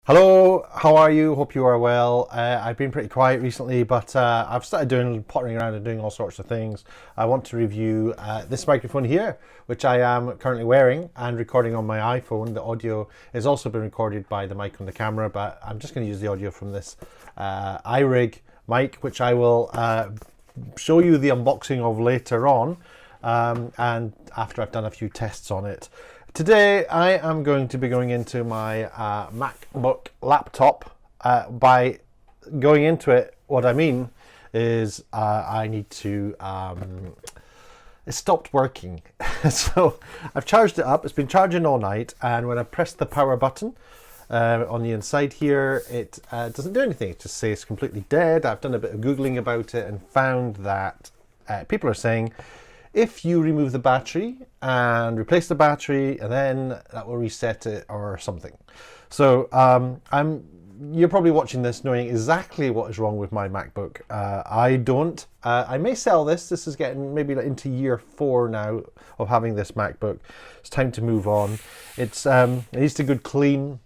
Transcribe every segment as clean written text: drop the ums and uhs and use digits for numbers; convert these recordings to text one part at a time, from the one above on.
Hello, how are you? Hope you are well. I've been pretty quiet recently, but I've started pottering around and doing all sorts of things. I want to review this microphone here, which I am currently wearing and recording on my iPhone. The audio has also been recorded by the mic on the camera, but I'm just going to use the audio from this iRig mic, which I will show you the unboxing of later on, and after I've done a few tests on it. Today I am going to be going into my MacBook laptop. By going into it, what I mean is I need to, it stopped working. So I've charged it up, it's been charging all night, and when I press the power button on the inside here, it doesn't do anything. It just says completely dead. I've done a bit of Googling about it and found that people are saying if you remove the battery and replace the battery, and then that will reset it or something. So you're probably watching this knowing exactly what is wrong with my MacBook. I don't. I may sell this. This is getting maybe into year 4 now of having this MacBook. It's time to move on. It needs a good clean.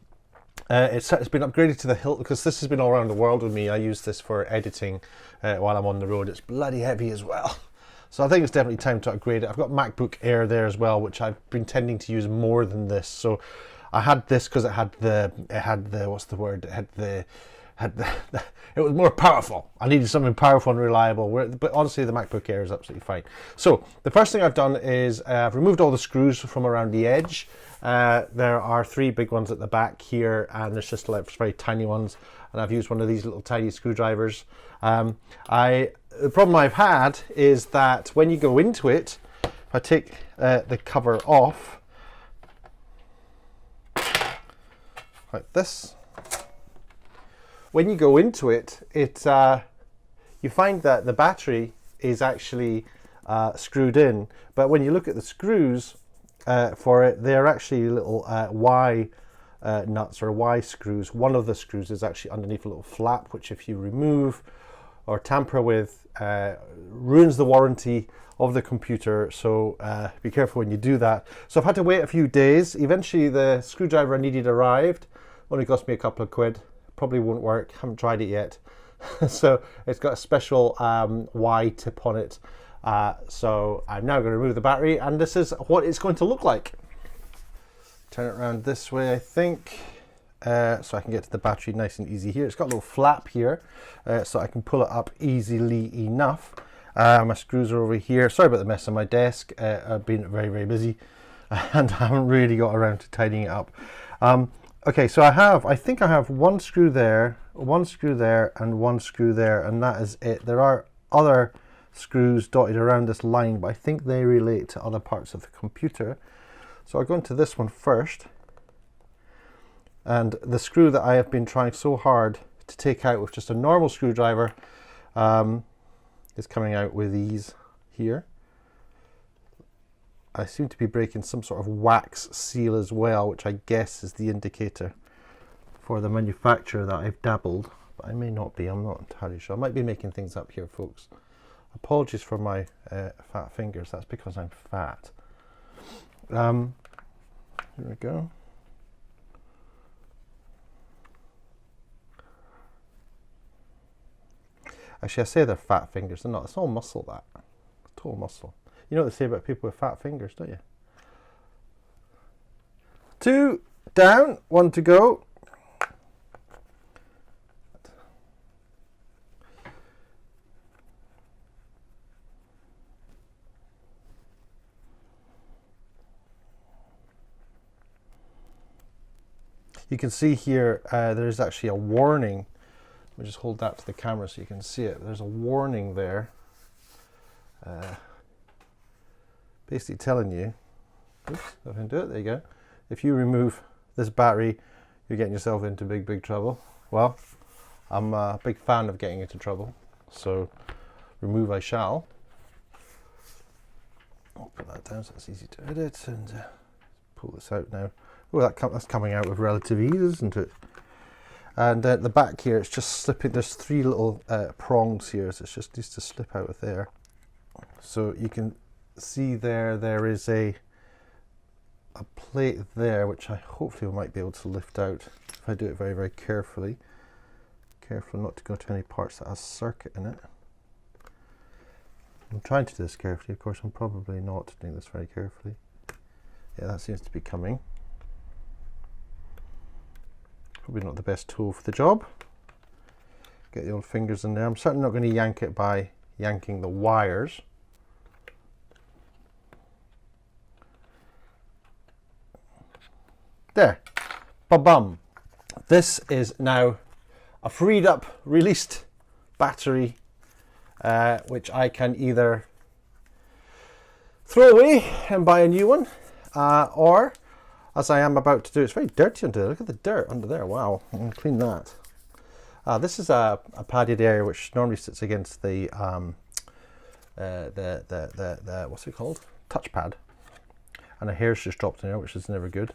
It's been upgraded to the hilt because this has been all around the world with me. I use this for editing while I'm on the road. It's bloody heavy as well. So I think it's definitely time to upgrade it. I've got MacBook Air there as well, which I've been tending to use more than this. So I had this because it had the what's the word? It was more powerful. I needed something powerful and reliable. But honestly, the MacBook Air is absolutely fine. So the first thing I've done is I've removed all the screws from around the edge. There are 3 big ones at the back here, and there's just like very tiny ones. And I've used one of these little tiny screwdrivers. The problem I've had is that when you go into it, if I take the cover off, like this, when you go into it, you find that the battery is actually screwed in, but when you look at the screws for it, they're actually little Y nuts or Y screws. One of the screws is actually underneath a little flap, which if you remove or tamper with, ruins the warranty of the computer. So be careful when you do that. So I've had to wait a few days. Eventually the screwdriver I needed arrived. Only cost me a couple of quid. Probably won't work. Haven't tried it yet. So it's got a special Y tip on it. So I'm now going to remove the battery, and this is what it's going to look like. Turn it around this way, I think. So I can get to the battery nice and easy here. It's got a little flap here, so I can pull it up easily enough. My screws are over here. Sorry about the mess on my desk. I've been very, very busy and I haven't really got around to tidying it up. Okay, so I think I have one screw there, and one screw there, and that is it. There are other screws dotted around this line, but I think they relate to other parts of the computer. So I'll go into this one first. And the screw that I have been trying so hard to take out with just a normal screwdriver is coming out with ease here. I seem to be breaking some sort of wax seal as well, which I guess is the indicator for the manufacturer that I've dabbled, but I may not be. I'm not entirely sure. I might be making things up here, folks. Apologies for my fat fingers. That's because I'm fat. Here we go. Actually, I say they're fat fingers. They're not. It's all muscle, that. Total muscle. You know what they say about people with fat fingers, don't you? 2 down, 1 to go. You can see here there's actually a warning. Let me just hold that to the camera so you can see it. There's a warning there, basically telling you, oops, I can do it, there you go. If you remove this battery, you're getting yourself into big, big trouble. Well, I'm a big fan of getting into trouble, so remove I shall. I'll put that down so it's easy to edit, and pull this out now. Oh, that's coming out with relative ease, isn't it? And at the back here, it's just slipping. There's 3 little prongs here, so it's just needs to slip out of there. So you can see there is a a plate there, which I hopefully might be able to lift out if I do it very, very carefully. Careful not to go to any parts that has circuit in it. I'm trying to do this carefully. Of course, I'm probably not doing this very carefully. Yeah, that seems to be coming. Probably not the best tool for the job. Get the old fingers in there. I'm certainly not going to yank it by yanking the wires. There, ba-bum. This is now a freed up, released battery, which I can either throw away and buy a new one, or, as I am about to do, it's very dirty under there. Look at the dirt under there. Wow, I'm going to clean that. This is a padded area which normally sits against the what's it called? Touchpad, and a hair's just dropped in there, which is never good.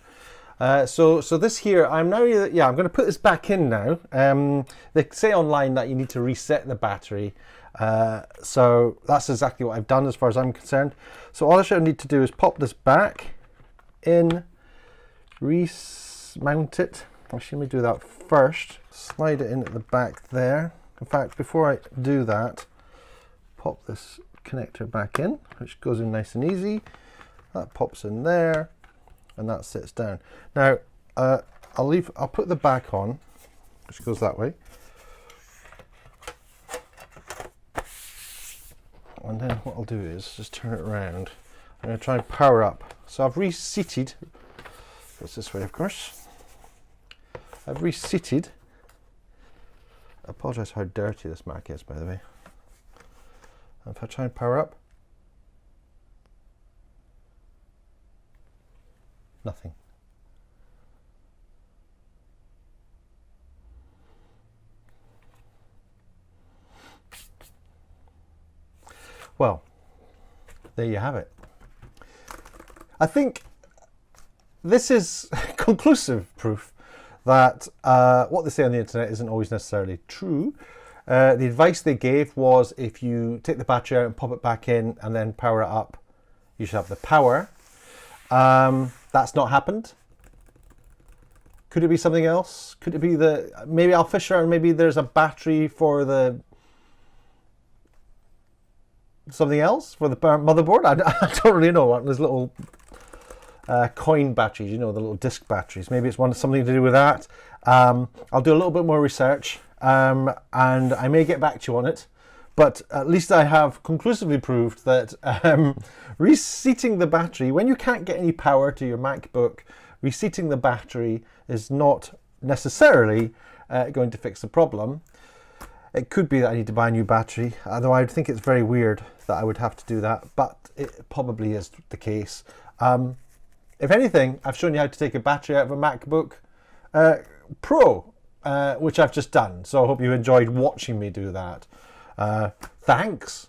So this here, I'm going to put this back in now. They say online that you need to reset the battery. So that's exactly what I've done as far as I'm concerned. So all I should need to do is pop this back in, remount it. Actually, let me do that first. Slide it in at the back there. In fact, before I do that, pop this connector back in, which goes in nice and easy. That pops in there, and that sits down. Now, I'll put the back on, which goes that way. And then what I'll do is just turn it around. I'm going to try and power up. So I've reseated, goes this way of course. I've reseated. I apologise how dirty this Mac is, by the way. And if I try and power up, nothing. Well, there you have it. I think this is conclusive proof that what they say on the internet isn't always necessarily true. The advice they gave was if you take the battery out and pop it back in and then power it up, you should have the power. That's not happened. Could it be something else? Could it be maybe I'll fish around, maybe there's a battery for the something else for the motherboard? I don't really know. There's little coin batteries, you know, the little disc batteries. Maybe it's something to do with that. I'll do a little bit more research, and I may get back to you on it. But at least I have conclusively proved that reseating the battery, when you can't get any power to your MacBook, reseating the battery is not necessarily going to fix the problem. It could be that I need to buy a new battery, although I think it's very weird that I would have to do that, but it probably is the case. If anything, I've shown you how to take a battery out of a MacBook Pro, which I've just done. So I hope you enjoyed watching me do that. Thanks.